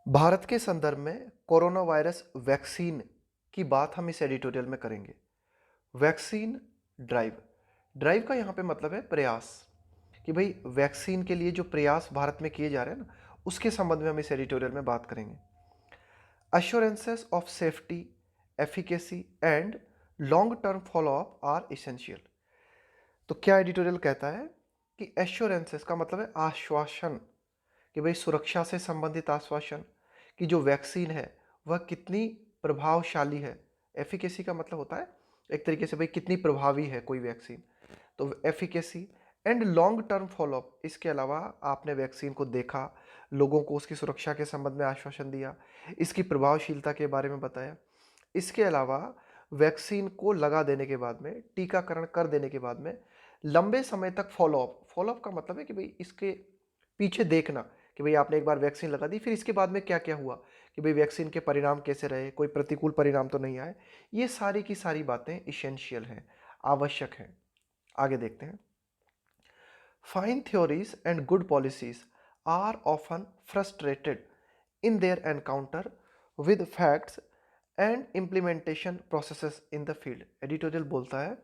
भारत के संदर्भ में कोरोना वायरस वैक्सीन की बात हम इस एडिटोरियल में करेंगे। वैक्सीन ड्राइव ड्राइव का यहाँ पे मतलब है प्रयास, कि भाई वैक्सीन के लिए जो प्रयास भारत में किए जा रहे हैं ना, उसके संबंध में हम इस एडिटोरियल में बात करेंगे। Assurances of safety, efficacy and long term follow up are essential. तो क्या एडिटोरियल कहता है कि एश्योरेंसेस का मतलब है आश्वासन, कि भाई सुरक्षा से संबंधित आश्वासन कि जो वैक्सीन है वह कितनी प्रभावशाली है। एफिकेसी का मतलब होता है एक तरीके से भाई कितनी प्रभावी है कोई वैक्सीन, तो efficacy and long term follow up. इसके अलावा आपने वैक्सीन को देखा, लोगों को उसकी सुरक्षा के संबंध में आश्वासन दिया, इसकी प्रभावशीलता के बारे में बताया। इसके अलावा वैक्सीन को लगा देने के बाद में, टीकाकरण कर देने के बाद में लंबे समय तक फॉलोअप। फॉलोअप का मतलब है कि भाई इसके पीछे देखना कि भाई आपने एक बार वैक्सीन लगा दी, फिर इसके बाद में क्या क्या हुआ, कि भाई वैक्सीन के परिणाम कैसे रहे, कोई प्रतिकूल परिणाम तो नहीं आए। ये सारी की सारी बातें इसेंशियल हैं, आवश्यक हैं। आगे देखते हैं। Fine theories and good policies are often frustrated in their encounter with facts and implementation processes in the field. Editorial बोलता है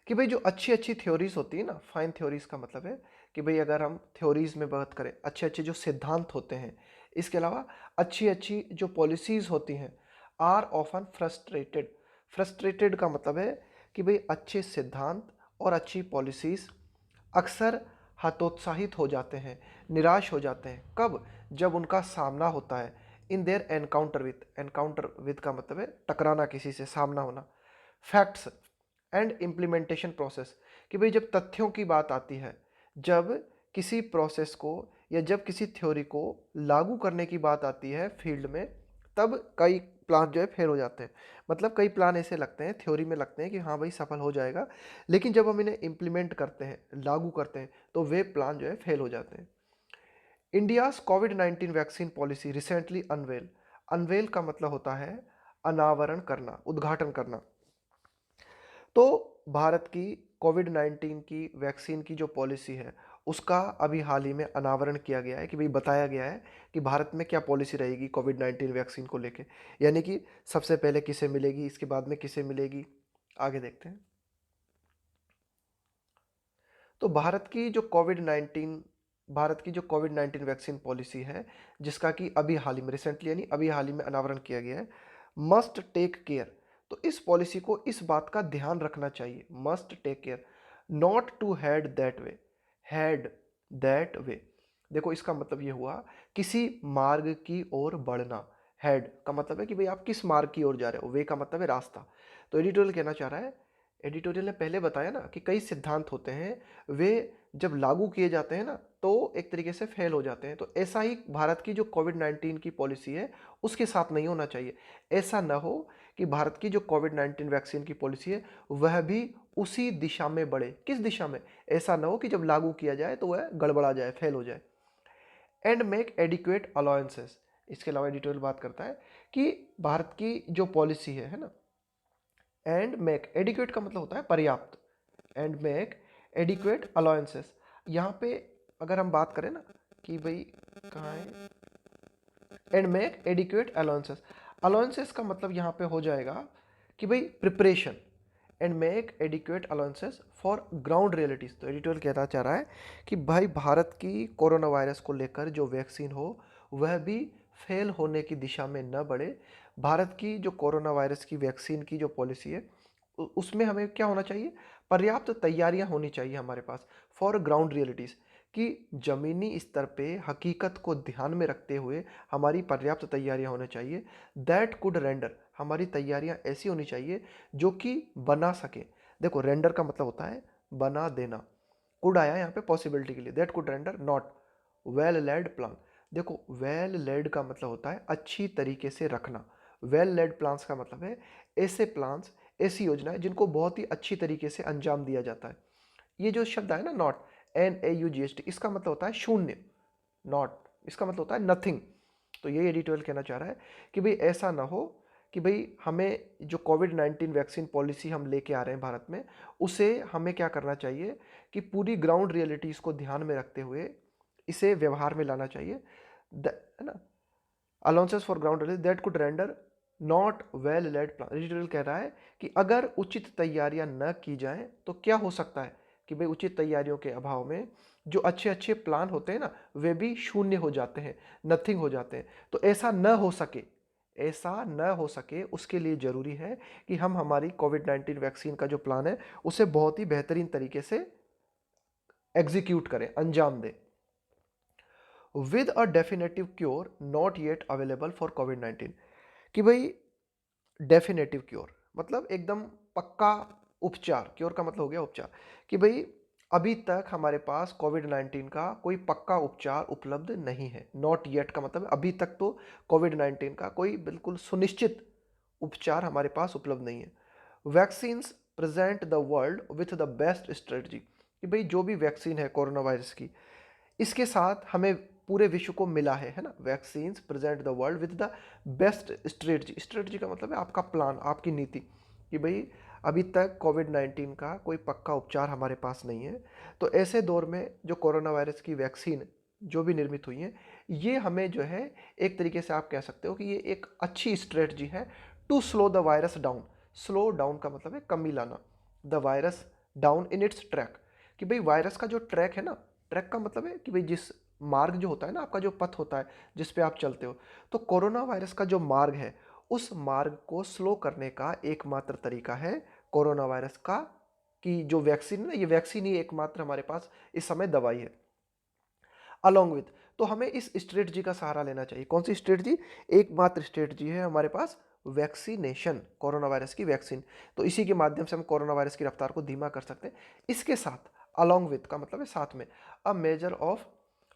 कि भाई जो अच्छी अच्छी थ्योरीज होती है ना, फाइन थ्योरीज का मतलब है कि भाई अगर हम थ्योरीज में बात करें, अच्छे अच्छे जो सिद्धांत होते हैं, इसके अलावा अच्छी अच्छी जो पॉलिसीज होती हैं, आर ऑफन फ्रस्ट्रेटेड। फ्रस्ट्रेटेड का मतलब है कि भाई अच्छे सिद्धांत और अच्छी पॉलिसीज अक्सर हतोत्साहित हो जाते हैं, निराश हो जाते हैं। कब? जब उनका सामना होता है इन their encounter with. Encounter with का मतलब है टकराना, किसी से सामना होना। फैक्ट्स एंड इम्प्लीमेंटेशन प्रोसेस, कि भाई जब तथ्यों की बात आती है, जब किसी प्रोसेस को या जब किसी थ्योरी को लागू करने की बात आती है फील्ड में, तब कई प्लान जो है फेल हो जाते हैं। मतलब कई प्लान ऐसे लगते हैं, थ्योरी में लगते हैं कि हाँ भाई सफल हो जाएगा, लेकिन जब हम इन्हें इम्प्लीमेंट करते हैं, लागू करते हैं, तो वे प्लान जो है फेल हो जाते हैं। इंडियाज कोविड-19 vaccine policy recently unveil. Unveil का मतलब होता है अनावरण करना, उद्घाटन करना। तो भारत की कोविड-19 की वैक्सीन की जो पॉलिसी है, उसका अभी हाल ही में अनावरण किया गया है, कि भाई बताया गया है कि भारत में क्या पॉलिसी रहेगी कोविड-19 वैक्सीन को लेके। यानी कि सबसे पहले किसे मिलेगी, इसके बाद में किसे मिलेगी। आगे देखते हैं। तो भारत की जो कोविड-19 वैक्सीन पॉलिसी है, जिसका कि अभी हाल ही में, रिसेंटली यानी अभी हाल ही में अनावरण किया गया है, मस्ट टेक केयर। तो इस पॉलिसी को इस बात का ध्यान रखना चाहिए, must take care not to head that way. Head that way, देखो इसका मतलब ये हुआ किसी मार्ग की ओर बढ़ना। हेड का मतलब है कि भाई आप किस मार्ग की ओर जा रहे हो, वे का मतलब है रास्ता। तो एडिटोरियल कहना चाह रहा है, एडिटोरियल ने पहले बताया ना कि कई सिद्धांत होते हैं, वे जब लागू किए जाते हैं ना, तो एक तरीके से फेल हो जाते हैं। तो ऐसा ही भारत की जो कोविड-19 की पॉलिसी है, उसके साथ नहीं होना चाहिए। ऐसा ना हो कि भारत की जो कोविड-19 वैक्सीन की पॉलिसी है, वह भी उसी दिशा में बढ़े। किस दिशा में? ऐसा ना हो कि जब लागू किया जाए तो वह गड़बड़ा जाए, फेल हो जाए। And make adequate allowances. इसके अलावा एडिटोरियल बात करता है कि भारत की जो पॉलिसी है ना, एंड मेक एडिक्वेट का मतलब होता है पर्याप्त। एंड मेक एडिक्वेट अलाउंसेस, यहाँ पे अगर हम बात करें ना कि भाई कहाँ है, and make adequate allowances. Allowances का मतलब यहाँ पे हो जाएगा कि भाई preparation. And make adequate allowances for ground realities. तो एडिटोरियल कहना चाह रहा है कि भाई भारत की कोरोना वायरस को लेकर जो वैक्सीन हो, वह भी फेल होने की दिशा में न बढ़े। भारत की जो कोरोना वायरस की वैक्सीन की जो पॉलिसी है, उसमें हमें क्या होना चाहिए, पर्याप्त तैयारियां होनी चाहिए हमारे पास फॉर ग्राउंड रियलिटीज़, कि ज़मीनी स्तर पे हकीकत को ध्यान में रखते हुए हमारी पर्याप्त तैयारियां होनी चाहिए। दैट कुड रेंडर, हमारी तैयारियां ऐसी होनी चाहिए जो कि बना सके। देखो रेंडर का मतलब होता है बना देना, कुड आया यहाँ पे पॉसिबिलिटी के लिए। That could render not well laid plan. देखो वेल लेड का मतलब होता है अच्छी तरीके से रखना। वेल लेड प्लान्स का मतलब है ऐसे प्लान्स, ऐसी योजनाएं जिनको बहुत ही अच्छी तरीके से अंजाम दिया जाता है। ये जो शब्द है ना नॉट, NAUGHT, इसका मतलब होता है शून्य। नॉट इसका मतलब होता है नथिंग। तो ये एडिटोरियल कहना चाह रहा है कि भाई ऐसा ना हो कि भाई हमें जो कोविड-19 वैक्सीन पॉलिसी हम लेके आ रहे हैं भारत में, उसे हमें क्या करना चाहिए कि पूरी ग्राउंड रियलिटीज़ को ध्यान में रखते हुए इसे व्यवहार में लाना चाहिए। है ना। Allowances for ground release that could render not well laid plan. Editorial कह रहा है कि अगर उचित तैयारियां न की जाएं तो क्या हो सकता है कि भाई उचित तैयारियों के अभाव में जो अच्छे अच्छे प्लान होते हैं ना वे भी शून्य हो जाते हैं, नथिंग हो जाते हैं। तो ऐसा न हो सके, ऐसा न हो सके उसके लिए जरूरी है कि हम हमारी कोविड-19 वैक्सीन का जो प्लान है उसे बहुत ही बेहतरीन तरीके से एग्जीक्यूट करें, अंजाम दें। With a definitive cure not yet available for कोविड-19, कि भाई डेफिनेटिव क्योर मतलब एकदम पक्का उपचार, क्योर का मतलब हो गया उपचार, कि भाई अभी तक हमारे पास कोविड-19 का कोई पक्का उपचार उपलब्ध नहीं है। नॉट येट का मतलब अभी तक तो कोविड-19 का कोई बिल्कुल सुनिश्चित उपचार हमारे पास उपलब्ध नहीं है। Vaccines present the world with the best strategy, कि भाई जो भी वैक्सीन है कोरोना वायरस की, इसके साथ हमें पूरे विश्व को मिला है ना। Vaccines present the world with the best strategy, strategy का मतलब है आपका प्लान, आपकी नीति, कि भाई अभी तक कोविड-19 का कोई पक्का उपचार हमारे पास नहीं है। तो ऐसे दौर में जो कोरोना वायरस की वैक्सीन जो भी निर्मित हुई है, ये हमें जो है एक तरीके से आप कह सकते हो कि ये एक अच्छी स्ट्रेटजी है to slow the virus down. Slow down का मतलब है कमी लाना, the virus down in its track, कि भाई वायरस का जो ट्रैक है ना, ट्रैक का मतलब है कि भाई जिस मार्ग जो होता है ना, आपका जो पथ होता है जिस पे आप चलते हो, तो कोरोना वायरस का जो मार्ग है उस मार्ग को स्लो करने का एकमात्र तरीका है कोरोना वायरस का, कि जो वैक्सीन है ना, ये वैक्सीन ही एकमात्र हमारे पास इस समय दवाई है। अलोंग विथ, तो हमें इस स्ट्रेटजी का सहारा लेना चाहिए। कौन सी स्ट्रेटजी? एकमात्र स्ट्रेटजी है हमारे पास वैक्सीनेशन, कोरोना वायरस की वैक्सीन। तो इसी के माध्यम से हम कोरोना वायरस की रफ्तार को धीमा कर सकते हैं। इसके साथ अलोंग विथ का मतलब है साथ में, a measure of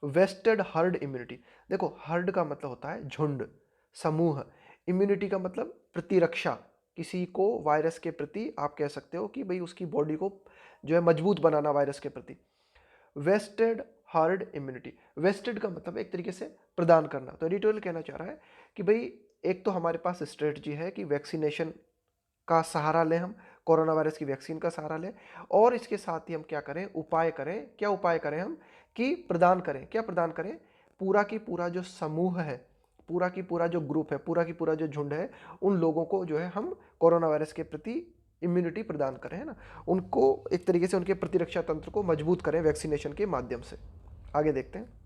vested herd immunity. देखो हर्ड का मतलब होता है झुंड, समूह। इम्यूनिटी का मतलब प्रतिरक्षा, किसी को वायरस के प्रति आप कह सकते हो कि भाई उसकी बॉडी को जो है मजबूत बनाना वायरस के प्रति। वेस्टेड हर्ड इम्यूनिटी, वेस्टेड का मतलब एक तरीके से प्रदान करना। तो एडिटोरियल कहना चाह रहा है कि भाई एक तो हमारे पास स्ट्रेटजी है कि वैक्सीनेशन का सहारा लें, हम कोरोना वायरस की वैक्सीन का सहारा लें, और इसके साथ ही हम क्या करें, उपाय करें। क्या उपाय करें हम? कि प्रदान करें। क्या प्रदान करें? पूरा की पूरा जो समूह है, पूरा की पूरा जो ग्रुप है, पूरा की पूरा जो झुंड है, उन लोगों को जो है हम कोरोना वायरस के प्रति इम्यूनिटी प्रदान करें, है ना, उनको एक तरीके से उनके प्रतिरक्षा तंत्र को मजबूत करें वैक्सीनेशन के माध्यम से। आगे देखते हैं।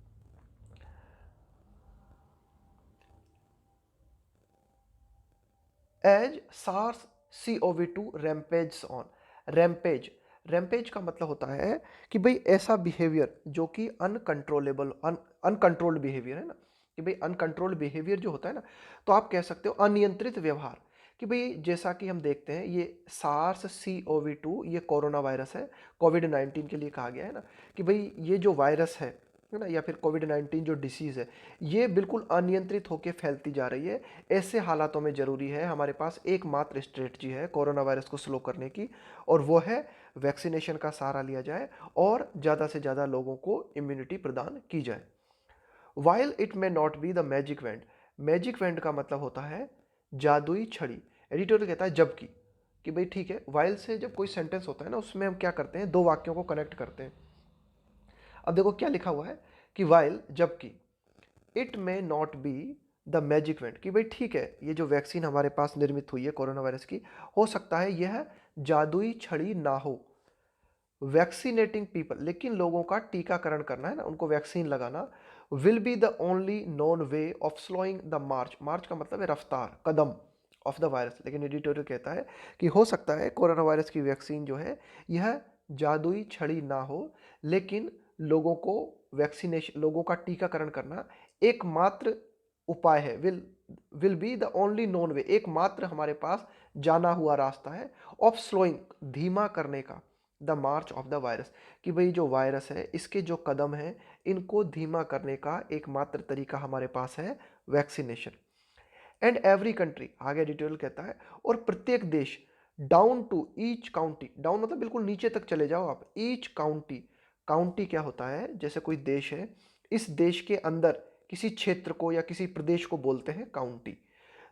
As SARS CoV-2 rampage on, rampage, rampage का मतलब होता है कि भाई ऐसा बिहेवियर जो कि अनकंट्रोलेबल, अनकंट्रोल्ड बिहेवियर है ना, कि भाई अनकंट्रोल्ड बिहेवियर जो होता है ना, तो आप कह सकते हो अनियंत्रित व्यवहार। कि भाई जैसा कि हम देखते हैं ये सार्स CoV-2 ये कोरोना वायरस है, कोविड-19 के लिए कहा गया है ना, कि भाई ये जो वायरस है ना, या फिर कोविड-19 जो डिसीज़ है, ये बिल्कुल अनियंत्रित होकर फैलती जा रही है। ऐसे हालातों में ज़रूरी है हमारे पास एकमात्र स्ट्रेटजी है कोरोना वायरस को स्लो करने की, और वो है वैक्सीनेशन का सहारा लिया जाए और ज़्यादा से ज़्यादा लोगों को इम्यूनिटी प्रदान की जाए। While it may not be the magic wand, magic wand का मतलब होता है जादुई छड़ी। एडिटोरियल कहता है जबकि, कि भाई ठीक है, वाइल से जब कोई सेंटेंस होता है ना, उसमें हम क्या करते हैं, दो वाक्यों को कनेक्ट करते हैं। अब देखो क्या लिखा हुआ है कि वाइल, जबकि, it may not be the magic wand, कि भाई ठीक है, ये जो वैक्सीन हमारे पास निर्मित हुई है कोरोना वायरस की, हो सकता है यह जादुई छड़ी ना हो। वैक्सीनेटिंग पीपल, लेकिन लोगों का टीकाकरण करना है ना, उनको वैक्सीन लगाना, will be the only known way of slowing the march, march का मतलब है रफ्तार, कदम, ऑफ द वायरस। लेकिन एडिटोरियल कहता है कि हो सकता है कोरोना वायरस की वैक्सीन जो है यह जादुई छड़ी ना हो, लेकिन लोगों को वैक्सीनेशन, लोगों का टीकाकरण करना एकमात्र उपाय है। Will be the only known way, एकमात्र हमारे पास जाना हुआ रास्ता है, ऑफ स्लोइंग, धीमा करने का, the March of the virus, कि भाई जो वायरस है इसके जो कदम हैं इनको धीमा करने का एकमात्र तरीका हमारे पास है वैक्सीनेशन। एंड एवरी कंट्री, आगे डिटेल कहता है, और प्रत्येक देश, down to each county, down मतलब बिल्कुल नीचे तक चले जाओ आप, ईच काउंटी, काउंटी क्या होता है, जैसे कोई देश है, इस देश के अंदर किसी क्षेत्र को या किसी प्रदेश को बोलते हैं काउंटी।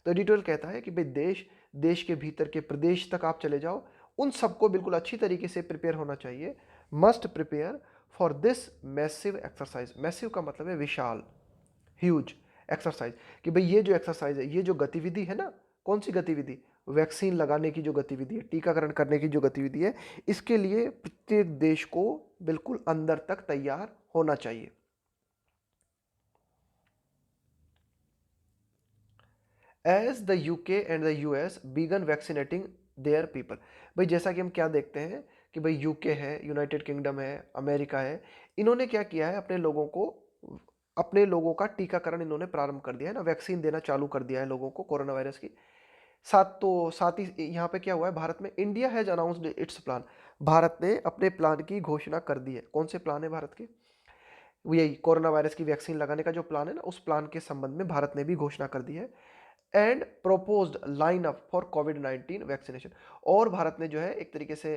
तो एडिटोरियल कहता है कि भाई देश, देश के भीतर के प्रदेश तक आप चले जाओ, उन सबको बिल्कुल अच्छी तरीके से प्रिपेयर होना चाहिए। Must prepare for this massive exercise, massive का मतलब है विशाल, ह्यूज, एक्सरसाइज, कि भाई ये जो एक्सरसाइज है, ये जो गतिविधि है ना, कौन सी गतिविधि, वैक्सीन लगाने की जो गतिविधि है, टीकाकरण करने की जो गतिविधि है, इसके लिए प्रत्येक देश को बिल्कुल अंदर तक तैयार होना चाहिए। As the UK and the US began vaccinating their people, भाई जैसा कि हम क्या देखते हैं कि भाई यूके है, यूनाइटेड किंगडम है, अमेरिका है, इन्होंने क्या किया है, अपने लोगों का टीकाकरण इन्होंने प्रारंभ कर दिया है ना, वैक्सीन देना चालू कर दिया है लोगों को कोरोना वायरस की। साथ ही यहाँ पे क्या हुआ है, भारत में India has announced it's plan, Bharat ने अपने प्लान की घोषणा कर दी है। कौन से प्लान है भारत के, वो यही कोरोना वायरस की वैक्सीन लगाने का जो प्लान है ना, उस प्लान के संबंध में भारत ने भी घोषणा कर दी है। And proposed line up for covid vaccination, और भारत ने जो है एक तरीके से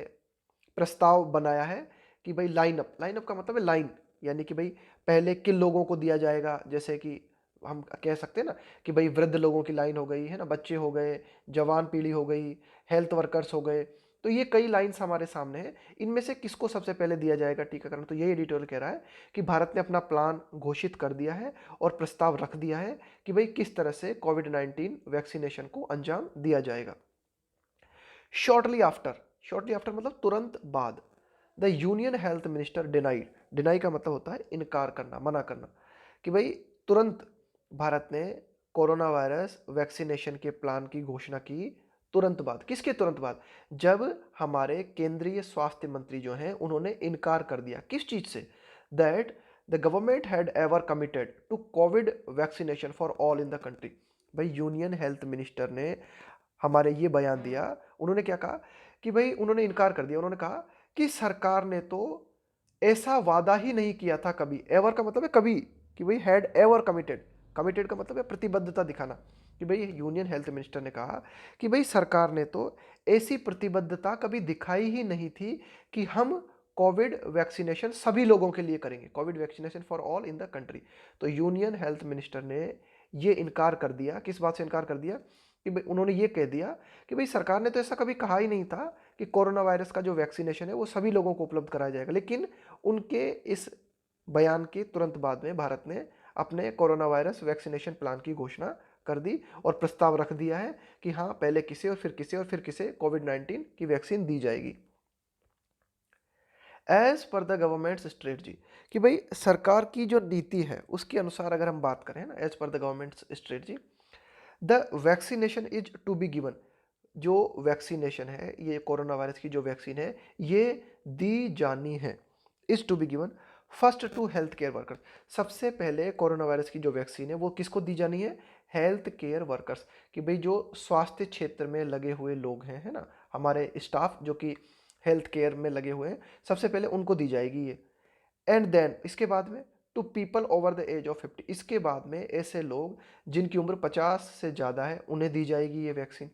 प्रस्ताव बनाया है कि भाई लाइन अप का मतलब है लाइन, यानी कि भाई पहले किन लोगों को दिया जाएगा, जैसे कि हम कह सकते हैं ना कि भाई वृद्ध लोगों की लाइन हो गई है ना, बच्चे हो गए, जवान पीढ़ी हो गई, हेल्थ वर्कर्स हो गए, तो ये कई लाइन्स हमारे सामने हैं, इनमें से किसको सबसे पहले दिया जाएगा टीकाकरण। तो यही एडिटोरियल कह रहा है कि भारत ने अपना प्लान घोषित कर दिया है और प्रस्ताव रख दिया है कि भाई किस तरह से कोविड-19 वैक्सीनेशन को अंजाम दिया जाएगा। शॉर्टली आफ्टर मतलब तुरंत बाद, the union health minister deny का मतलब होता है इनकार करना, मना करना, कि भाई तुरंत भारत ने कोरोना वायरस वैक्सीनेशन के प्लान की घोषणा की तुरंत बाद। किसके तुरंत बाद, जब हमारे केंद्रीय स्वास्थ्य मंत्री जो हैं उन्होंने इनकार कर दिया, किस चीज से, that the government had ever committed to COVID vaccination for all in the country. भाई यूनियन हेल्थ मिनिस्टर ने हमारे ये बयान दिया, उन्होंने क्या कहा कि भाई उन्होंने इनकार कर दिया, उन्होंने कहा कि सरकार ने तो ऐसा वादा ही नहीं किया था कभी, एवर का मतलब है कभी, कि भाई हैड एवर कमिटेड, कमिटेड का मतलब है प्रतिबद्धता दिखाना, कि भाई यूनियन हेल्थ मिनिस्टर ने कहा कि भाई सरकार ने तो ऐसी प्रतिबद्धता कभी दिखाई ही नहीं थी कि हम कोविड वैक्सीनेशन सभी लोगों के लिए करेंगे, Covid vaccination for all in the country. तो यूनियन हेल्थ मिनिस्टर ने ये इनकार कर दिया, किस बात से इनकार कर दिया, कि भाई उन्होंने ये कह दिया कि भाई सरकार ने तो ऐसा कभी कहा ही नहीं था कि कोरोना वायरस का जो वैक्सीनेशन है वो सभी लोगों को उपलब्ध कराया जाएगा। लेकिन उनके इस बयान के तुरंत बाद में भारत ने अपने कोरोना वायरस वैक्सीनेशन प्लान की घोषणा कर दी और प्रस्ताव रख दिया है कि हाँ पहले किसे और फिर किसे और फिर किसे कोविड-19 की वैक्सीन दी जाएगी। As per the government strategy, कि भाई सरकार की जो नीति है उसके अनुसार अगर हम बात करें ना, as per the government strategy the vaccination is to be given, जो वैक्सीनेशन है, ये कोरोना वायरस की जो वैक्सीन है ये दी जानी है, is to be given first to health care workers. सबसे पहले कोरोना वायरस की जो वैक्सीन है वो किसको दी जानी है, हेल्थ केयर वर्कर्स, कि भाई जो स्वास्थ्य क्षेत्र में लगे हुए लोग हैं, है ना, हमारे स्टाफ जो कि हेल्थ केयर में लगे हुए हैं, सबसे पहले उनको दी जाएगी ये। एंड देन इसके बाद में to people over the age of 50, इसके बाद में ऐसे लोग जिनकी उम्र 50 से ज़्यादा है उन्हें दी जाएगी ये vaccine.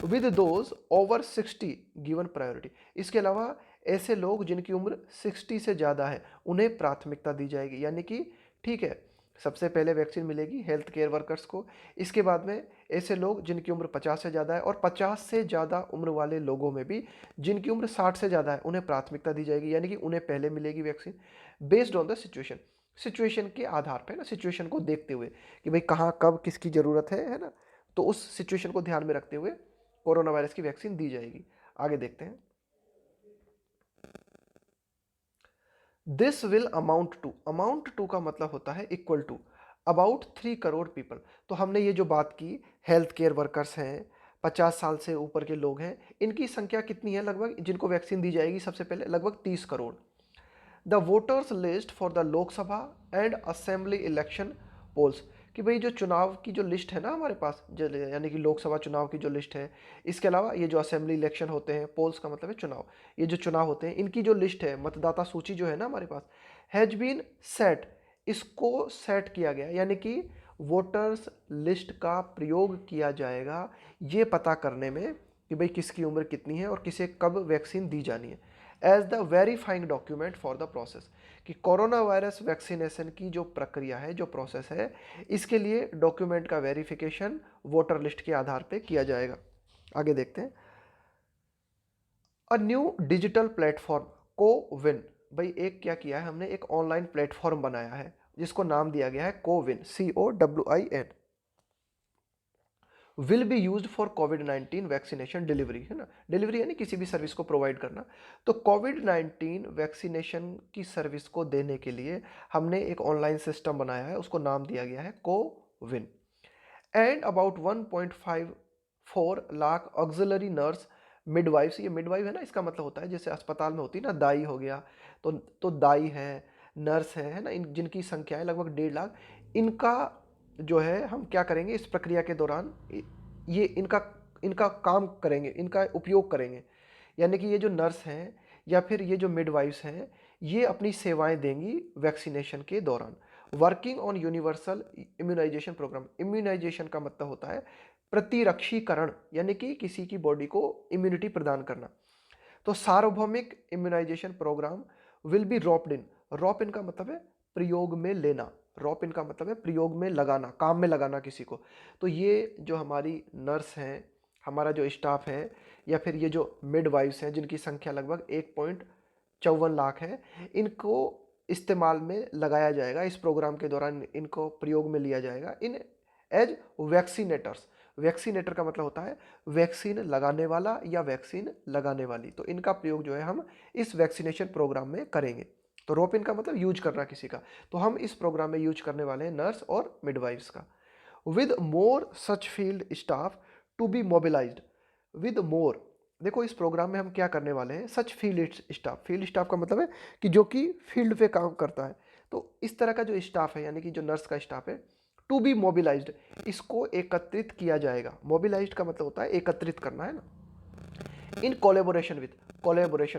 With those over 60 given priority, इसके अलावा ऐसे लोग जिनकी उम्र 60 से ज़्यादा है उन्हें प्राथमिकता दी जाएगी, यानी कि ठीक है सबसे पहले वैक्सीन मिलेगी हेल्थ केयर वर्कर्स को, इसके बाद में ऐसे लोग जिनकी उम्र 50 से ज़्यादा है, और 50 से ज़्यादा उम्र वाले लोगों में भी जिनकी उम्र 60 से ज़्यादा है उन्हें प्राथमिकता दी जाएगी, यानी कि उन्हें पहले मिलेगी vaccine based on the situation, situation के आधार पर ना, सिचुएशन को देखते हुए कि भाई कहाँ कब किसकी ज़रूरत है ना, तो उस सिचुएशन को ध्यान में रखते हुए कोरोना वायरस की वैक्सीन दी जाएगी। आगे देखते हैं, दिस विल अमाउंट टू का मतलब होता है equal to about 3 crore people. तो हमने ये जो बात की, हेल्थ केयर वर्कर्स हैं, 50 साल से ऊपर के लोग हैं, इनकी संख्या कितनी है लगभग, जिनको वैक्सीन दी जाएगी सबसे पहले लगभग 30 crore. The voters list for the Lok Sabha and assembly election polls, कि भाई जो चुनाव की जो लिस्ट है ना हमारे पास, यानी कि लोकसभा चुनाव की जो लिस्ट है, इसके अलावा ये जो असेंबली इलेक्शन होते हैं, पोल्स का मतलब है चुनाव, ये जो चुनाव होते हैं इनकी जो लिस्ट है, मतदाता सूची जो है ना हमारे पास, हैज बीन सेट, इसको सेट किया गया, यानी कि वोटर्स लिस्ट का प्रयोग किया जाएगा ये पता करने में कि भाई किसकी उम्र कितनी है और किसे कब वैक्सीन दी जानी है, as the verifying document for the process, कि कोरोना वायरस वैक्सीनेशन की जो प्रक्रिया है, जो प्रोसेस है, इसके लिए डॉक्यूमेंट का वेरिफिकेशन वोटर लिस्ट के आधार पे किया जाएगा। आगे देखते हैं, अ न्यू डिजिटल प्लेटफॉर्म को विन, भाई एक क्या किया है हमने, एक ऑनलाइन प्लेटफॉर्म बनाया है जिसको नाम दिया गया है CoWIN, COWIN, will be use for covid vaccination delivery, है ना, डिलीवरी यानी किसी भी सर्विस को प्रोवाइड करना। तो कोविड-19 वैक्सीनेशन की सर्विस को देने के लिए हमने एक ऑनलाइन सिस्टम बनाया है, उसको नाम दिया गया है CoWIN. And about 1.54 lakh auxiliary nurse midwives, ये मिडवाइफ है ना, इसका मतलब होता है जैसे अस्पताल में होती है ना, दाई हो गया, तो दाई है, नर्स है ना, इन जिनकी संख्या है लगभग 1.5 लाख। इनका जो है हम क्या करेंगे इस प्रक्रिया के दौरान, ये इनका इनका काम करेंगे, इनका उपयोग करेंगे। यानी कि ये जो नर्स हैं या फिर ये जो मिडवाइफ्स हैं, ये अपनी सेवाएं देंगी वैक्सीनेशन के दौरान। Working on universal immunisation programme, immunisation का मतलब होता है प्रतिरक्षीकरण, यानी कि किसी की बॉडी को इम्यूनिटी प्रदान करना। तो सार्वभौमिक इम्यूनाइजेशन प्रोग्राम विल बी रॉप्ड इन, रॉप इन का मतलब है प्रयोग में लेना, रॉप इन का मतलब है प्रयोग में लगाना, काम में लगाना किसी को। तो ये जो हमारी नर्स हैं, हमारा जो स्टाफ है, या फिर ये जो मिडवाइफ्स हैं जिनकी संख्या लगभग 1.54 लाख है, इनको इस्तेमाल में लगाया जाएगा इस प्रोग्राम के दौरान, इनको प्रयोग में लिया जाएगा इन एज वैक्सीनेटर्स। वैक्सीनेटर का मतलब होता है वैक्सीन लगाने वाला या वैक्सीन लगाने वाली। तो इनका प्रयोग जो है हम इस वैक्सीनेशन प्रोग्राम में करेंगे। तो रोप इन का मतलब यूज करना किसी का, तो हम इस प्रोग्राम में यूज करने वाले हैं नर्स और मिडवाइफ्स का। With more such field staff to be mobilised, with more, देखो इस प्रोग्राम में हम क्या करने वाले हैं, such field staff, field staff का मतलब है कि जो कि फील्ड पे काम करता है। तो इस तरह का जो स्टाफ है, यानी कि जो नर्स का स्टाफ है, टू बी मोबिलाइज्ड, इसको एकत्रित किया जाएगा। मोबिलाइज्ड का मतलब होता है एकत्रित करना, है ना। इन कोलेबोरेशन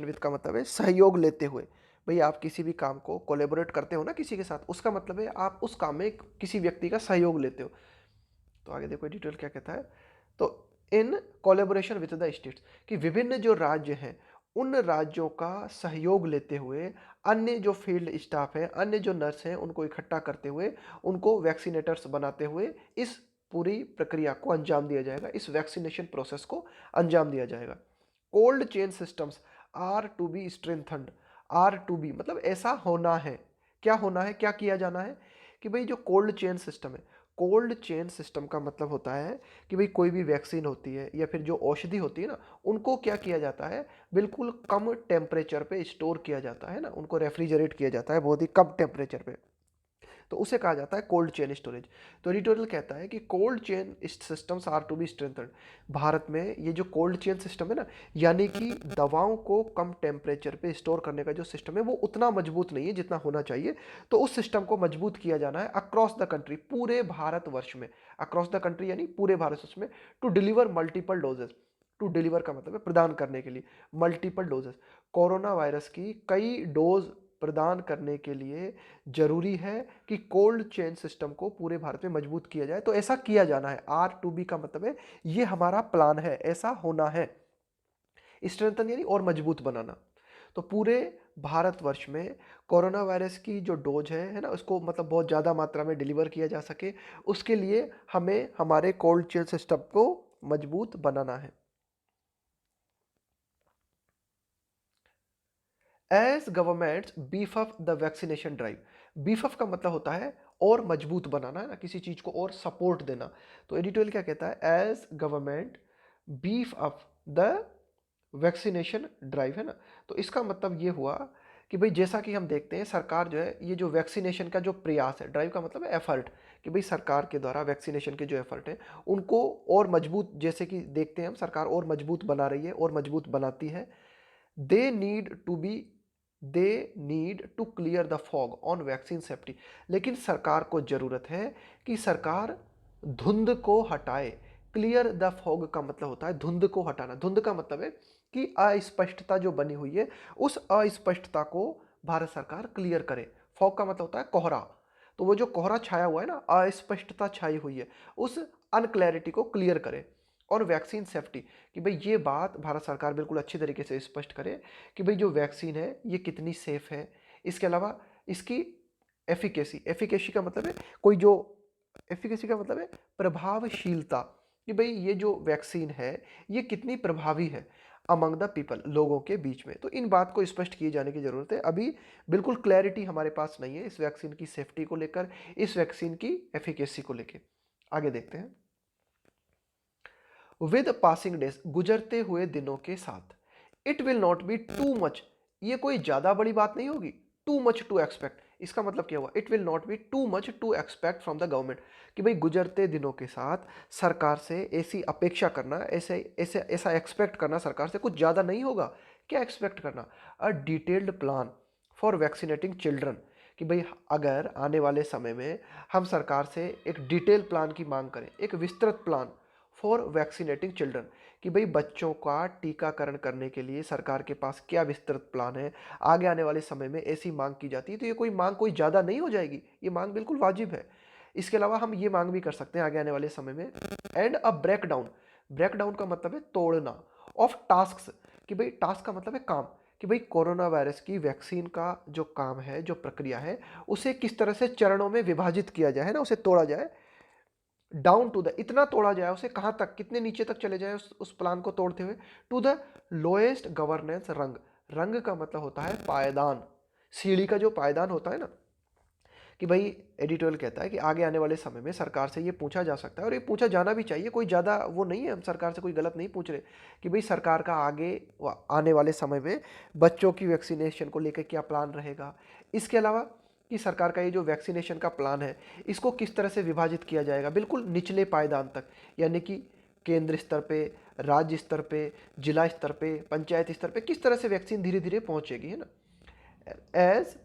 विथ का मतलब है सहयोग लेते हुए। भाई आप किसी भी काम को कोलेबोरेट करते हो ना किसी के साथ, उसका मतलब है आप उस काम में किसी व्यक्ति का सहयोग लेते हो। तो आगे देखो डिटेल क्या कहता है। तो in collaboration with the states, कि विभिन्न जो राज्य हैं उन राज्यों का सहयोग लेते हुए अन्य जो फील्ड स्टाफ है, अन्य जो नर्स हैं, उनको इकट्ठा करते हुए उनको वैक्सीनेटर्स बनाते हुए इस पूरी प्रक्रिया को अंजाम दिया जाएगा, इस वैक्सीनेशन प्रोसेस को अंजाम दिया जाएगा। Cold chain systems are to be strengthened, are to be मतलब ऐसा होना है, क्या होना है, क्या किया जाना है, कि भाई जो कोल्ड चेन सिस्टम है, कोल्ड चेन सिस्टम का मतलब होता है कि भाई कोई भी वैक्सीन होती है या फिर जो औषधि होती है ना, उनको क्या किया जाता है, बिल्कुल कम टेम्परेचर पे स्टोर किया जाता है ना, उनको रेफ्रिजरेट किया जाता है बहुत ही कम टेम्परेचर पे, तो उसे कहा जाता है कोल्ड चेन स्टोरेज। तो एडिटोरियल कहता है कि cold chain systems are to be strengthened. Bharat में ये जो कोल्ड चेन सिस्टम है ना, यानी कि दवाओं को कम टेम्परेचर पे स्टोर करने का जो सिस्टम है वो उतना मजबूत नहीं है जितना होना चाहिए। तो उस सिस्टम को मजबूत किया जाना है अक्रॉस द कंट्री, पूरे भारतवर्ष में, अक्रॉस द कंट्री यानी पूरे भारतवर्ष में, to deliver multiple doses. To deliver का मतलब है प्रदान करने के लिए, मल्टीपल डोजेस, कोरोना वायरस की कई डोज प्रदान करने के लिए जरूरी है कि कोल्ड चेन सिस्टम को पूरे भारत में मजबूत किया जाए। तो ऐसा किया जाना है, R2B का मतलब है ये हमारा प्लान है, ऐसा होना है। स्ट्रेंथन यानी और मजबूत बनाना। तो पूरे भारतवर्ष में कोरोना वायरस की जो डोज है ना, उसको मतलब बहुत ज़्यादा मात्रा में डिलीवर किया जा सके, उसके लिए हमें हमारे कोल्ड चेन सिस्टम को मजबूत बनाना है। As government beef up the vaccination drive, beef up का मतलब होता है और मजबूत बनाना, है ना, किसी चीज को और सपोर्ट देना। तो एडिटोरियल क्या कहता है, as government beef up the vaccination drive, है ना। तो इसका मतलब ये हुआ कि भाई जैसा कि हम देखते हैं सरकार जो है ये जो वैक्सीनेशन का जो प्रयास है, ड्राइव का मतलब है एफर्ट, कि भाई सरकार के द्वारा वैक्सीनेशन के जो एफर्ट है उनको और मजबूत, जैसे कि देखते हैं हम सरकार और मजबूत बना रही है और मजबूत बनाती है। They need to be they need to clear the fog on vaccine safety, लेकिन सरकार को जरूरत है कि सरकार धुंध को हटाए। क्लियर द फॉग का मतलब होता है धुंध को हटाना। धुंध का मतलब है कि अस्पष्टता जो बनी हुई है उस अस्पष्टता को भारत सरकार क्लियर करे। फॉग का मतलब होता है कोहरा, तो वो जो कोहरा छाया हुआ है ना, अस्पष्टता छाई हुई है, उस अनक्लैरिटी को क्लियर करे। और वैक्सीन सेफ्टी, कि भाई ये बात भारत सरकार बिल्कुल अच्छी तरीके से स्पष्ट करे कि भाई जो वैक्सीन है ये कितनी सेफ है। इसके अलावा इसकी एफिकेसी, एफिकेसी का मतलब है कोई जो, एफिकेसी का मतलब है प्रभावशीलता, कि भाई ये जो वैक्सीन है ये कितनी प्रभावी है। अमंग द पीपल, लोगों के बीच में। तो इन बात को स्पष्ट किए जाने की जरूरत है। अभी बिल्कुल क्लैरिटी हमारे पास नहीं है इस वैक्सीन की सेफ्टी को लेकर, इस वैक्सीन की एफिकेसी को लेकर। आगे देखते हैं। विद पासिंग डेज, गुजरते हुए दिनों के साथ, it will not be too much, ये कोई ज्यादा बड़ी बात नहीं होगी, टू मच टू एक्सपेक्ट, इसका मतलब क्या हुआ, it will not be too much to expect from the government, कि भाई गुजरते दिनों के साथ सरकार से ऐसी अपेक्षा करना, ऐसे ऐसे ऐसा एक्सपेक्ट करना सरकार से कुछ ज्यादा नहीं होगा। क्या एक्सपेक्ट करना, a detailed plan for vaccinating children, कि भाई अगर आने वाले समय में हम सरकार से एक डिटेल प्लान की मांग करें, एक विस्तृत प्लान फॉर वैक्सीनेटिंग चिल्ड्रन, कि भाई बच्चों का टीकाकरण करने के लिए सरकार के पास क्या विस्तृत प्लान है, आगे आने वाले समय में ऐसी मांग की जाती है, तो ये कोई मांग कोई ज़्यादा नहीं हो जाएगी, ये मांग बिल्कुल वाजिब है। इसके अलावा हम ये मांग भी कर सकते हैं आगे आने वाले समय में, एंड अ ब्रेकडाउन, ब्रेकडाउन का मतलब है तोड़ना, ऑफ टास्क, कि भाई टास्क का मतलब है काम, कि भाई कोरोना वायरस की वैक्सीन का जो काम है, जो प्रक्रिया है, उसे किस तरह से चरणों में विभाजित किया जाए, है ना, उसे तोड़ा जाए, डाउन टू द, इतना तोड़ा जाए उसे, कहां तक, कितने नीचे तक चले जाए उस प्लान को तोड़ते हुए, टू द लोएस्ट गवर्नेंस रंग, रंग का मतलब होता है पायदान, सीढ़ी का जो पायदान होता है ना, कि भाई एडिटोरियल कहता है कि आगे आने वाले समय में सरकार से ये पूछा जा सकता है, और ये पूछा जाना भी चाहिए, कोई ज़्यादा वो नहीं है, हम सरकार से कोई गलत नहीं पूछ रहे, कि भाई सरकार का आगे आने वाले समय में बच्चों की वैक्सीनेशन को लेकर क्या प्लान रहेगा, इसके अलावा कि सरकार का ये जो वैक्सीनेशन का प्लान है इसको किस तरह से विभाजित किया जाएगा, बिल्कुल निचले पायदान तक, यानी कि केंद्र स्तर पे, राज्य स्तर पे, जिला स्तर पे, पंचायत स्तर पे किस तरह से वैक्सीन धीरे धीरे पहुंचेगी, है ना। As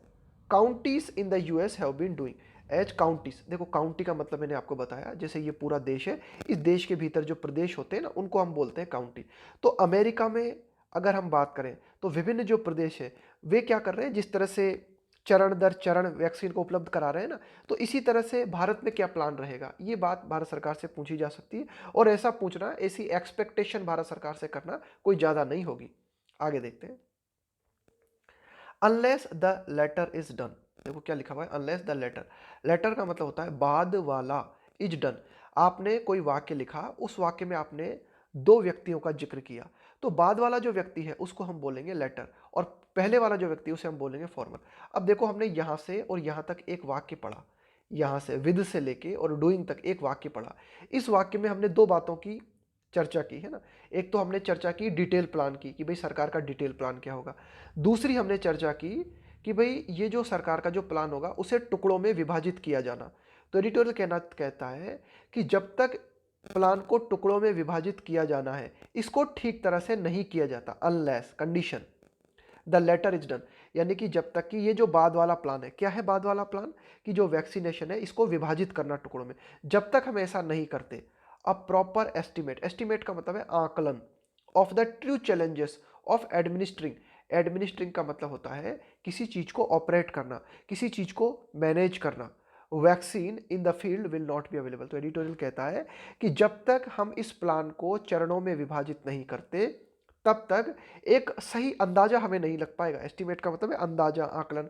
counties in the US have been doing, as counties, देखो काउंटी का मतलब मैंने आपको बताया, जैसे ये पूरा देश है, इस देश के भीतर जो प्रदेश होते हैं ना उनको हम बोलते हैं काउंटी। तो अमेरिका में अगर हम बात करें तो विभिन्न जो प्रदेश है वे क्या कर रहे हैं, जिस तरह से चरण दर चरण वैक्सीन को उपलब्ध करा रहे हैं ना, तो इसी तरह से भारत में क्या प्लान रहेगा, ये बात भारत सरकार से पूछी जा सकती है, और ऐसा पूछना, ऐसी एक्सपेक्टेशन भारत सरकार से करना कोई ज़्यादा नहीं होगी। आगे देखते हैं। Unless the latter is done, देखो क्या लिखा हुआ है, अनलेस द लेटर, लेटर का मतलब होता है बाद वाला, इज डन, आपने कोई वाक्य लिखा, उस वाक्य में आपने दो व्यक्तियों का जिक्र किया, तो बाद वाला जो व्यक्ति है उसको हम बोलेंगे लेटर, और पहले वाला जो व्यक्ति उसे हम बोलेंगे फॉर्मल। अब देखो हमने यहां से और यहां तक एक वाक्य पढ़ा, यहां से विद से लेके और डूइंग तक एक वाक्य पढ़ा, इस वाक्य में हमने दो बातों की चर्चा की, है ना। एक तो हमने चर्चा की डिटेल प्लान की, कि भाई सरकार का डिटेल प्लान क्या होगा, दूसरी हमने चर्चा की कि भाई ये जो सरकार का जो प्लान होगा उसे टुकड़ों में विभाजित किया जाना। तो एडिटोरियल कहता है कि जब तक प्लान को टुकड़ों में विभाजित किया जाना है इसको ठीक तरह से नहीं किया जाता, unless condition the latter is done, यानी कि जब तक कि ये जो बाद वाला प्लान है, क्या है बाद वाला प्लान, कि जो वैक्सीनेशन है इसको विभाजित करना टुकड़ों में, जब तक हम ऐसा नहीं करते, अ प्रॉपर एस्टिमेट, एस्टिमेट का मतलब है आकलन, of the true challenges of administering, administering का मतलब होता है किसी चीज को ऑपरेट करना, किसी चीज को मैनेज करना, vaccine in the field will not be available. तो एडिटोरियल कहता है कि जब तक हम इस प्लान को चरणों में विभाजित नहीं करते तब तक एक सही अंदाजा हमें नहीं लग पाएगा। एस्टिमेट का मतलब है अंदाजा, आकलन,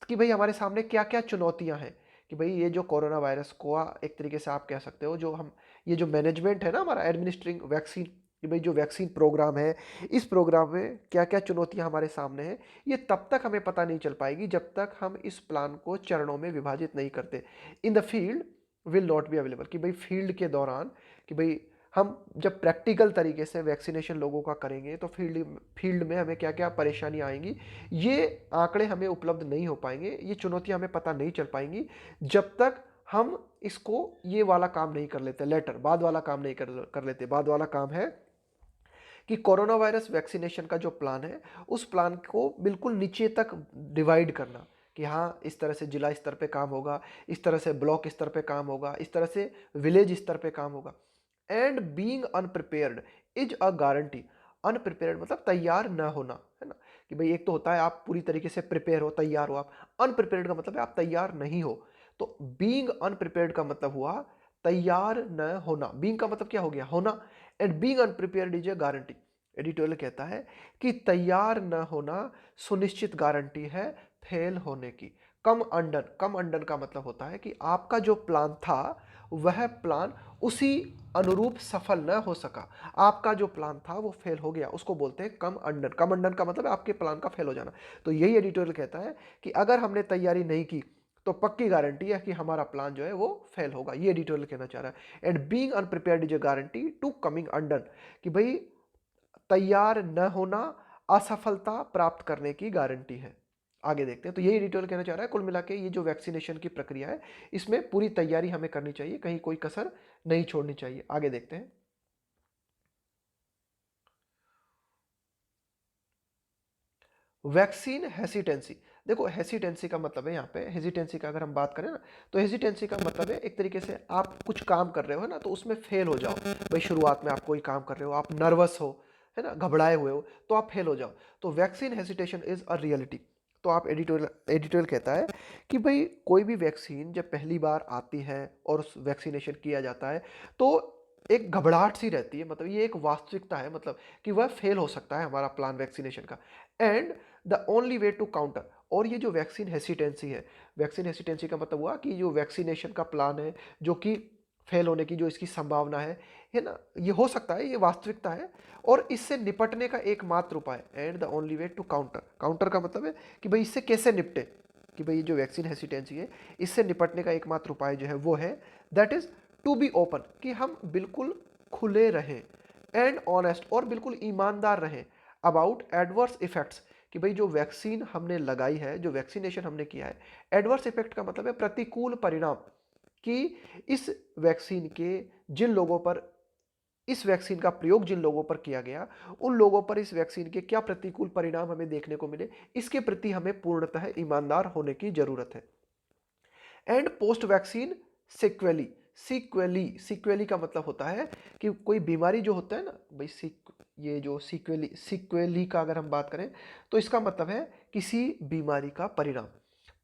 कि भाई हमारे सामने क्या क्या चुनौतियां हैं, कि भाई ये जो कोरोना वायरस को एक तरीके से आप कह सकते हो, जो हम ये जो मैनेजमेंट है ना हमारा एडमिनिस्ट्रिंग वैक्सीन, कि भाई जो वैक्सीन प्रोग्राम है इस प्रोग्राम में क्या क्या चुनौतियां हमारे सामने हैं, ये तब तक हमें पता नहीं चल पाएगी जब तक हम इस प्लान को चरणों में विभाजित नहीं करते। इन the field will not be available, कि भाई फील्ड के दौरान, कि भाई हम जब प्रैक्टिकल तरीके से वैक्सीनेशन लोगों का करेंगे तो फील्ड में हमें क्या क्या परेशानियां आएंगी, ये आंकड़े हमें उपलब्ध नहीं हो पाएंगे, ये चुनौतियां हमें पता नहीं चल पाएंगी जब तक हम इसको ये वाला काम नहीं कर लेते, लेटर बाद वाला काम नहीं कर लेते। बाद वाला काम है कि कोरोना वायरस वैक्सीनेशन का जो प्लान है उस प्लान को बिल्कुल नीचे तक डिवाइड करना, कि हाँ इस तरह से जिला स्तर पे काम होगा, इस तरह से ब्लॉक स्तर पे काम होगा, इस तरह से विलेज स्तर पे काम होगा। And being unprepared is a guarantee, अनप्रिपेयर्ड मतलब तैयार न होना, है ना, कि भाई एक तो होता है आप पूरी तरीके से प्रिपेयर हो, तैयार हो, आप अनप्रिपेयर्ड का मतलब है आप तैयार नहीं हो। तो बीइंग अनप्रिपेयर्ड का मतलब हुआ तैयार न होना, बीइंग का मतलब क्या हो गया, होना, and being unprepared is a guarantee. Editorial कहता है कि तैयार न होना सुनिश्चित गारंटी है फेल होने की। कम अंडन, कम अंडन का मतलब होता है कि आपका जो प्लान था वह प्लान उसी अनुरूप सफल न हो सका, आपका जो प्लान था वो फेल हो गया, उसको बोलते हैं कम अंडन। कम अंडन का मतलब है आपके प्लान का फेल हो जाना। तो यही एडिटोरियल कहता है कि अगर हमने तैयारी नहीं की तो पक्की गारंटी है कि हमारा प्लान जो है वो फेल होगा। ये एडिटोरियल कहना चाह रहा है। And being unprepared is a guarantee to coming undone, कि भाई तैयार न होना असफलता प्राप्त करने की गारंटी है। आगे देखते हैं। तो यही एडिटोरियल कहना चाह रहा है कुल मिला के ये जो वैक्सीनेशन की प्रक्रिया है इसमें पूरी तैयारी हमें करनी चाहिए, कहीं कोई कसर नहीं छोड़नी चाहिए। आगे देखते हैं। Vaccine hesitancy. देखो हेसिटेंसी का मतलब है यहाँ पे, हेजिटेंसी का अगर हम बात करें ना, तो हेजिटेंसी का मतलब है एक तरीके से आप कुछ काम कर रहे हो ना, तो उसमें फेल हो जाओ। भाई शुरुआत में आप कोई काम कर रहे हो, आप नर्वस हो, है ना, घबराए हुए हो, तो आप फेल हो जाओ। तो vaccine hesitation is a reality. तो आप एडिटोरियल कहता है कि भाई कोई भी वैक्सीन जब पहली बार आती है और उस वैक्सीनेशन किया जाता है तो एक घबराहट सी रहती है, मतलब ये एक वास्तविकता है, मतलब कि वह फेल हो सकता है हमारा प्लान वैक्सीनेशन का। And the only way to counter, और ये जो वैक्सीन हेसिटेंसी है, वैक्सीन हेसिटेंसी का मतलब हुआ कि जो वैक्सीनेशन का प्लान है जो कि फेल होने की जो इसकी संभावना है ना, ये हो सकता है, ये वास्तविकता है, और इससे निपटने का एकमात्र उपाय, and the only way to counter, counter का मतलब है कि भाई इससे कैसे निपटे, कि भाई जो वैक्सीन हेसिटेंसी है इससे निपटने का एकमात्र उपाय जो है वो है that is to be open, कि हम बिल्कुल खुले रहें, एंड ऑनेस्ट, और बिल्कुल ईमानदार रहें अबाउट एडवर्स इफेक्ट्स, कि भाई जो वैक्सीन हमने लगाई है, जो वैक्सीनेशन हमने किया है, एडवर्स इफेक्ट का मतलब है प्रतिकूल परिणाम, कि इस वैक्सीन के जिन लोगों पर, इस वैक्सीन का प्रयोग जिन लोगों पर किया गया उन लोगों पर इस वैक्सीन के क्या प्रतिकूल परिणाम हमें देखने को मिले, इसके प्रति हमें पूर्णतः ईमानदार होने की जरूरत है। एंड पोस्ट वैक्सीन सिक्वेली, सिक्वेली का मतलब होता है कि कोई बीमारी जो होता है ना भाई, ये जो सिक्वेली का अगर हम बात करें तो इसका मतलब है किसी बीमारी का परिणाम।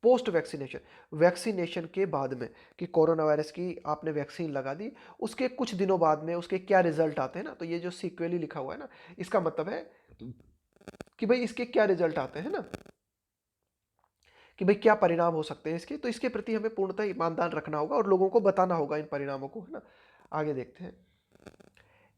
पोस्ट वैक्सीनेशन, वैक्सीनेशन के बाद में, कि कोरोना वायरस की आपने वैक्सीन लगा दी, उसके कुछ दिनों बाद में उसके क्या रिजल्ट आते हैं ना, तो ये जो सिक्वेली लिखा हुआ है ना, इसका मतलब है कि भाई इसके क्या रिजल्ट आते हैं ना, कि भाई क्या परिणाम हो सकते हैं इसके, तो इसके प्रति हमें पूर्णतः ईमानदार रखना होगा और लोगों को बताना होगा इन परिणामों को, है ना। आगे देखते हैं।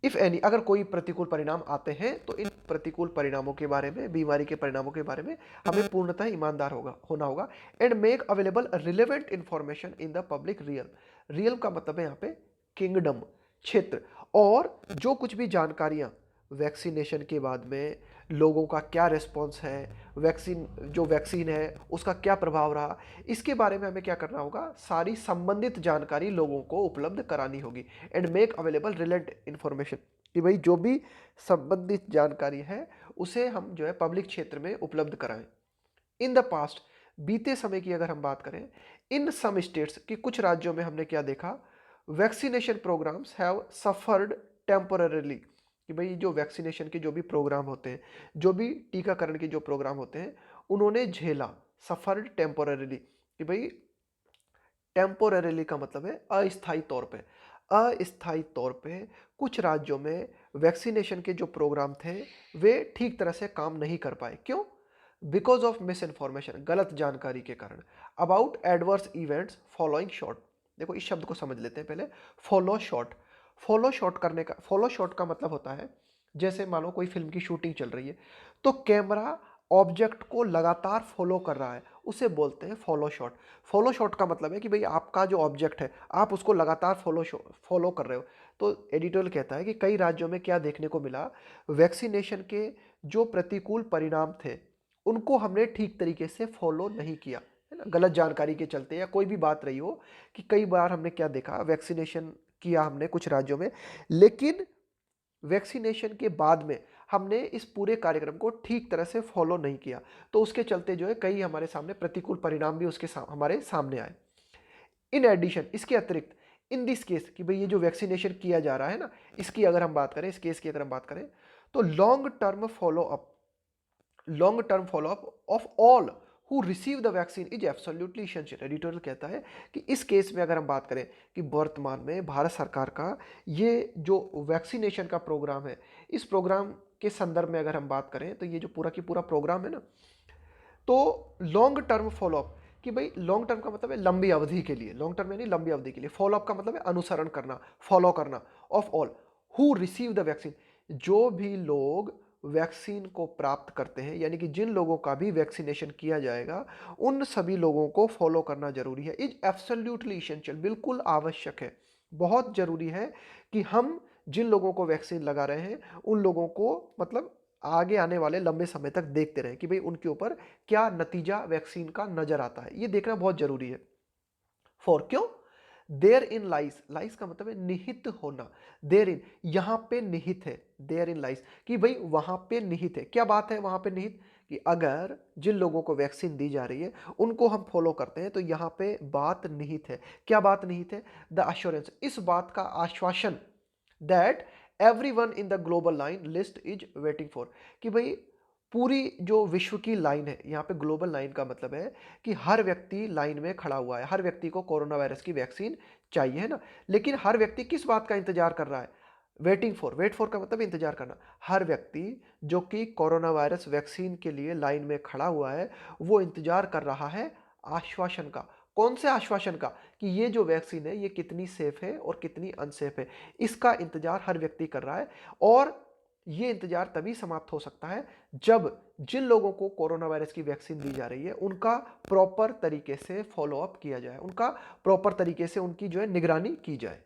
इफ एनी, अगर कोई प्रतिकूल परिणाम आते हैं तो इन प्रतिकूल परिणामों के बारे में, बीमारी के परिणामों के बारे में हमें पूर्णतः ईमानदार होना होगा। And make available relevant information in the public real, real का मतलब है यहाँ पे किंगडम, क्षेत्र, और जो कुछ भी जानकारियां वैक्सीनेशन के बाद में लोगों का क्या रिस्पॉन्स है, वैक्सीन है उसका क्या प्रभाव रहा, इसके बारे में हमें क्या करना होगा, सारी संबंधित जानकारी लोगों को उपलब्ध करानी होगी। And make available related information, कि भाई जो भी संबंधित जानकारी है उसे हम जो है पब्लिक क्षेत्र में उपलब्ध कराएं। इन द पास्ट, बीते समय की अगर हम बात करें, इन सम स्टेट्स, कि कुछ राज्यों में हमने क्या देखा, vaccination programmes have suffered temporarily, कि भाई जो वैक्सीनेशन के जो भी प्रोग्राम होते हैं, जो भी टीकाकरण के जो प्रोग्राम होते हैं, उन्होंने झेला, सफर्ड टेम्पोररीली, कि भाई टेम्पोररीली का मतलब है अस्थायी तौर पे, अस्थायी तौर पे कुछ राज्यों में वैक्सीनेशन के जो प्रोग्राम थे वे ठीक तरह से काम नहीं कर पाए। क्यों? बिकॉज ऑफ मिस इन्फॉर्मेशन, गलत जानकारी के कारण, about adverse events following shot. देखो इस शब्द को समझ लेते हैं पहले। फॉलो शॉट, फॉलो शॉट करने का, फॉलो शॉट का मतलब होता है जैसे मान लो कोई फिल्म की शूटिंग चल रही है तो कैमरा ऑब्जेक्ट को लगातार फॉलो कर रहा है, उसे बोलते हैं फॉलो शॉट। फॉलो शॉट का मतलब है कि भाई आपका जो ऑब्जेक्ट है आप उसको लगातार फॉलो कर रहे हो। तो एडिटोरियल कहता है कि कई राज्यों में क्या देखने को मिला, वैक्सीनेशन के जो प्रतिकूल परिणाम थे उनको हमने ठीक तरीके से फॉलो नहीं किया, है ना, गलत जानकारी के चलते या कोई भी बात रही हो, कि कई बार हमने क्या देखा, वैक्सीनेशन किया हमने कुछ राज्यों में, लेकिन वैक्सीनेशन के बाद में हमने इस पूरे कार्यक्रम को ठीक तरह से फॉलो नहीं किया, तो उसके चलते जो है कई हमारे सामने प्रतिकूल परिणाम भी हमारे सामने आए। इन एडिशन, इसके अतिरिक्त, इन दिस केस, कि भाई ये जो वैक्सीनेशन किया जा रहा है ना, इसकी अगर हम बात करें, इस केस की अगर हम बात करें, तो long term follow up of all who receive the vaccine is absolutely essential. Editorial कहता है कि इस केस में अगर हम बात करें कि वर्तमान में भारत सरकार का ये जो वैक्सीनेशन का प्रोग्राम है, इस प्रोग्राम के संदर्भ में अगर हम बात करें तो ये जो पूरा की पूरा प्रोग्राम है ना, तो लॉन्ग टर्म फॉलोअप, कि भाई लॉन्ग टर्म का मतलब है लंबी अवधि के लिए, लॉन्ग टर्म यानी लंबी अवधि के लिए। फॉलो अप का मतलब है अनुसरण करना, फॉलो करना। Of all who receive the vaccine, जो भी लोग वैक्सीन को प्राप्त करते हैं, यानी कि जिन लोगों का भी वैक्सीनेशन किया जाएगा उन सभी लोगों को फॉलो करना जरूरी है। इज एब्सोल्युटली इसेंशियल, बिल्कुल आवश्यक है, बहुत जरूरी है कि हम जिन लोगों को वैक्सीन लगा रहे हैं उन लोगों को मतलब आगे आने वाले लंबे समय तक देखते रहें कि भाई उनके ऊपर क्या नतीजा वैक्सीन का नजर आता है, ये देखना बहुत जरूरी है। फॉर क्यों, देयर इन लाइस, लाइस का मतलब है निहित होना, देयर इन यहां पे निहित है, देयर इन लाइस कि भाई वहां पे निहित है। क्या बात है वहां पे निहित, कि अगर जिन लोगों को वैक्सीन दी जा रही है उनको हम फॉलो करते हैं तो यहां पे बात निहित है। क्या बात निहित है, द अश्योरेंस, इस बात का आश्वासन that everyone in the global line list is waiting for, कि भाई पूरी जो विश्व की लाइन है, यहाँ पे ग्लोबल लाइन का मतलब है कि हर व्यक्ति लाइन में खड़ा हुआ है, हर व्यक्ति को कोरोना वायरस की वैक्सीन चाहिए, है ना। लेकिन हर व्यक्ति किस बात का इंतजार कर रहा है, वेटिंग फॉर, वेट फॉर का मतलब इंतजार करना। हर व्यक्ति जो कि कोरोना वायरस वैक्सीन के लिए लाइन में खड़ा हुआ है वो इंतजार कर रहा है आश्वासन का। कौन से आश्वासन का, कि ये जो वैक्सीन है ये कितनी सेफ है और कितनी अनसेफ है, इसका इंतजार हर व्यक्ति कर रहा है। और ये इंतजार तभी समाप्त हो सकता है जब जिन लोगों को कोरोना वायरस की वैक्सीन दी जा रही है उनका प्रॉपर तरीके से फॉलो अप किया जाए, उनका प्रॉपर तरीके से उनकी जो है निगरानी की जाए।